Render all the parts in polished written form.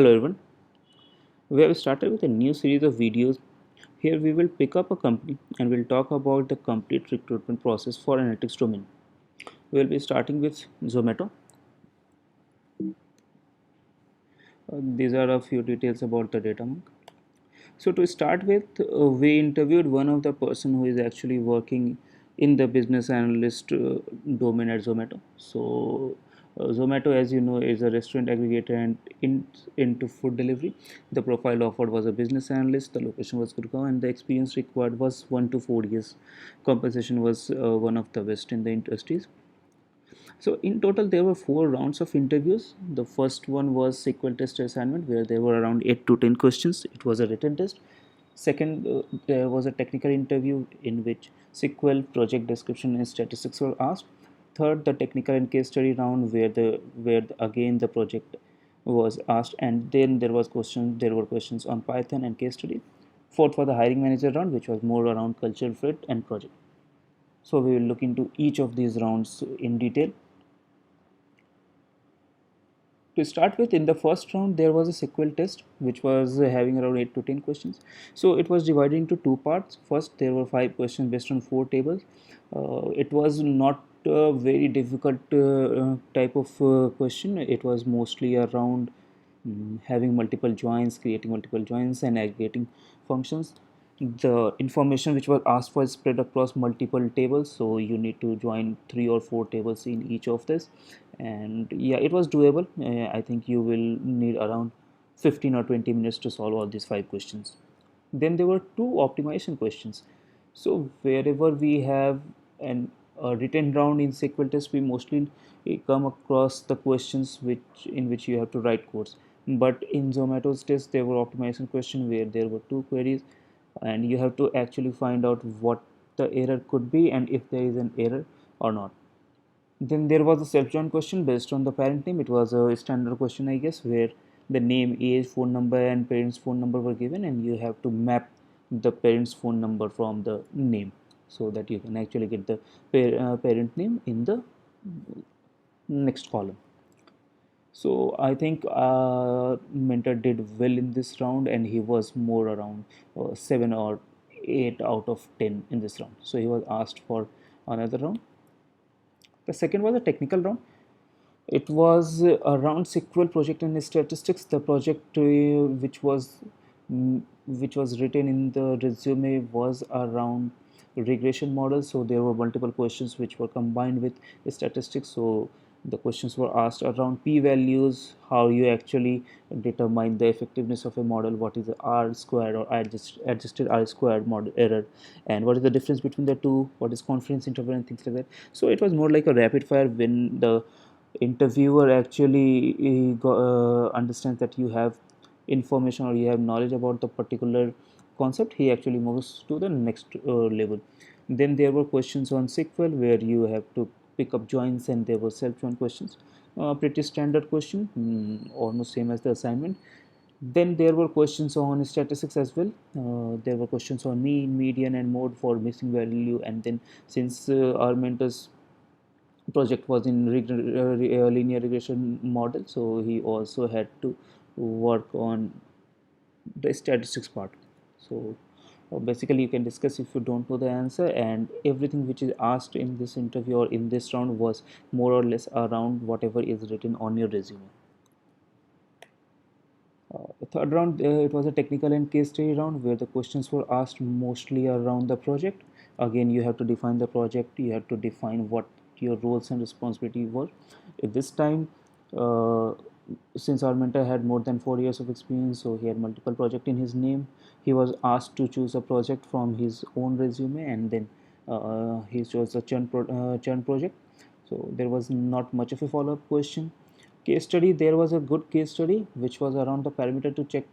Hello everyone, we have started with a new series of videos. Here we will pick up a company and we'll talk about the complete recruitment process for analytics domain. We'll be starting with Zomato. These are a few details about the data monk. So to start with, we interviewed one of the person who is actually working in the business analyst domain at Zomato. Zomato, as you know, is a restaurant aggregator and into food delivery. The profile offered was a business analyst. The location was Gurgaon, and the experience required was 1 to 4 years. Compensation was one of the best in the industries. So in total, there were 4 rounds of interviews. The first one was SQL test assignment, where there were around 8 to 10 questions. It was a written test. Second, there was a technical interview in which SQL project description and statistics were asked. Third, the technical and case study round, again the project was asked, and then there were questions on Python and case study. Fourth was the hiring manager round, which was more around culture fit and project. So we will look into each of these rounds in detail. To start with, in the first round there was a SQL test which was having around 8 to 10 questions. So it was divided into two parts. First, there were 5 questions based on 4 tables. It was not a very difficult type of question. It was mostly around having multiple joins, creating multiple joins, and aggregating functions. The information which was asked for is spread across multiple tables, so you need to join 3 or 4 tables in each of this. And yeah, it was doable. I think you will need around 15 or 20 minutes to solve all these 5 questions. Then there were two optimization questions. So wherever we have a written round in SQL test, we mostly come across the questions which you have to write codes. But in Zomato's test, there were optimization question where there were two queries, and you have to actually find out what the error could be and if there is an error or not. Then there was a self-join question based on the parent name. It was a standard question, I guess, where the name, age, phone number, and parents' phone number were given, and you have to map the parents' phone number from the name so that you can actually get the parent name in the next column. So I think Mentor did well in this round, and he was more around 7 or 8 out of 10 in this round. So he was asked for another round. The second was a technical round. It was around SQL project and statistics. The project which was written in the resume was around regression models. So there were multiple questions which were combined with statistics. So the questions were asked around p values, how you actually determine the effectiveness of a model, what is the r squared or adjusted r squared model error, and what is the difference between the two, what is confidence interval, and things like that. So it was more like a rapid fire. When the interviewer actually understands that you have information or you have knowledge about the particular concept, he actually moves to the next level. Then there were questions on SQL where you have to pick up joins, and there were self-join questions. Pretty standard question, almost same as the assignment. Then there were questions on statistics as well. There were questions on mean, median, and mode for missing value. And then since our mentors project was in linear regression model, so he also had to work on the statistics part. So basically you can discuss if you don't know the answer, and everything which is asked in this interview or in this round was more or less around whatever is written on your resume. The third round, it was a technical and case study round where the questions were asked mostly around the project. Again, you have to define the project, you have to define what your roles and responsibility were. At this time, uh, since our mentor had more than 4 years of experience, so he had multiple projects in his name, he was asked to choose a project from his own resume, and then he chose the churn project. So there was not much of a follow-up question. Case study, there was a good case study which was around the parameter to check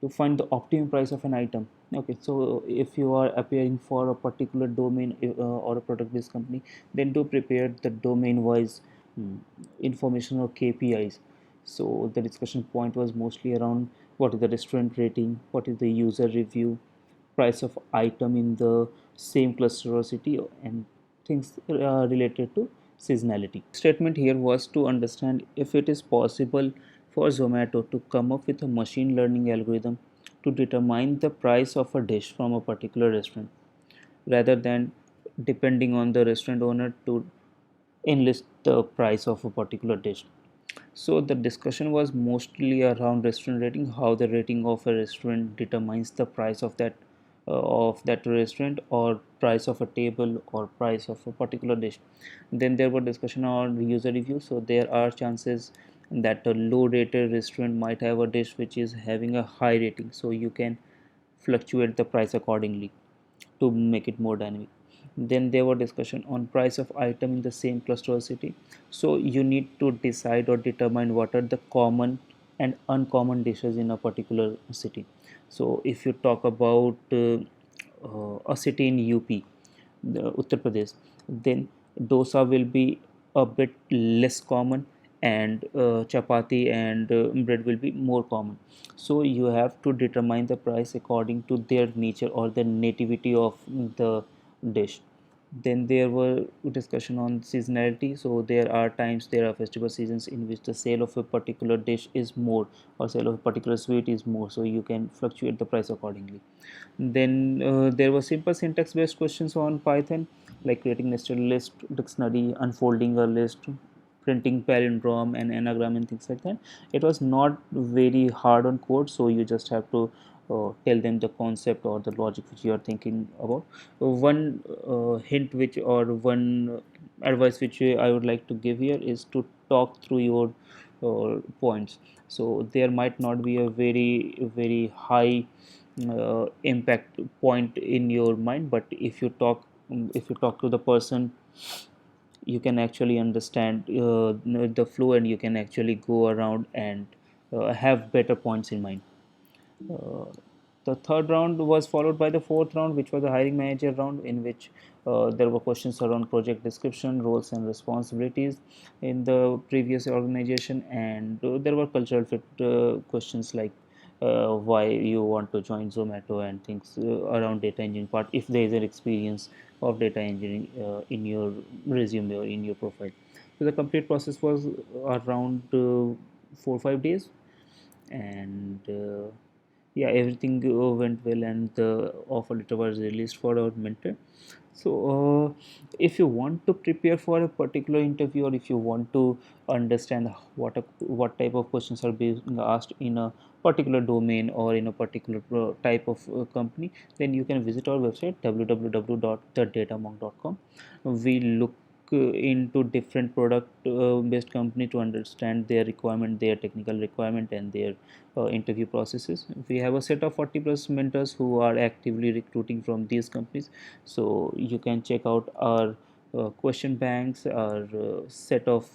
to find the optimum price of an item. Okay, so if you are appearing for a particular domain or a product based company, then do prepare the domain wise information or KPIs. So the discussion point was mostly around what is the restaurant rating, what is the user review, price of item in the same cluster or city, and things related to seasonality. Statement here was to understand if it is possible for Zomato to come up with a machine learning algorithm to determine the price of a dish from a particular restaurant rather than depending on the restaurant owner to enlist the price of a particular dish. So the discussion was mostly around restaurant rating, how the rating of a restaurant determines the price of that restaurant, or price of a table, or price of a particular dish. Then there were discussion on user reviews. So there are chances that a low rated restaurant might have a dish which is having a high rating. So you can fluctuate the price accordingly to make it more dynamic. Then there were discussion on price of item in the same cluster or city. So you need to decide or determine what are the common and uncommon dishes in a particular city. So if you talk about a city in UP, the Uttar Pradesh, then dosa will be a bit less common, and chapati and bread will be more common. So you have to determine the price according to their nature or the nativity of the dish. Then there were discussion on seasonality. So there are times, there are festival seasons in which the sale of a particular dish is more, or sale of a particular sweet is more, so you can fluctuate the price accordingly. Then there were simple syntax based questions on Python, like creating nested list, dictionary, unfolding a list, printing palindrome and anagram and things like that. It was not very hard on code, so you just have to tell them the concept or the logic which you are thinking about. One hint which, or one advice which I would like to give here is to talk through your points. So there might not be a very high impact point in your mind, but if you talk to the person, you can actually understand the flow, and you can actually go around and have better points in mind. uh, the third round was followed by the fourth round, which was the hiring manager round, in which there were questions around project description, roles and responsibilities in the previous organization, and there were cultural fit questions like why you want to join Zomato and things around data engineering part, if there is an experience of data engineering in your resume or in your profile. So the complete process was around 4 or 5 days, and yeah, everything went well, and the offer letter was released for our mentor. So if you want to prepare for a particular interview, or if you want to understand what type of questions are being asked in a particular domain or in a particular type of company, then you can visit our website www.thedatamonk.com. We look into different product based company to understand their requirement, their technical requirement, and their interview processes. We have a set of 40 plus mentors who are actively recruiting from these companies. So you can check out our question banks, our set of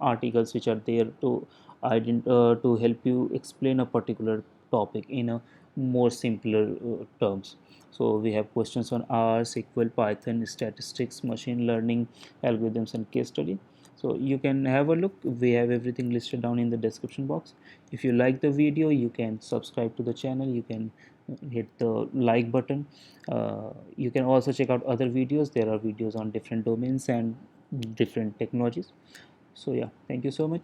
articles which are there to help you explain a particular topic in a more simpler terms. So we have questions on R, SQL, Python, statistics, machine learning, algorithms, and case study. So you can have a look. We have everything listed down in the description box. If you like the video, you can subscribe to the channel. You can hit the like button. You can also check out other videos. There are videos on different domains and different technologies. So yeah, thank you so much.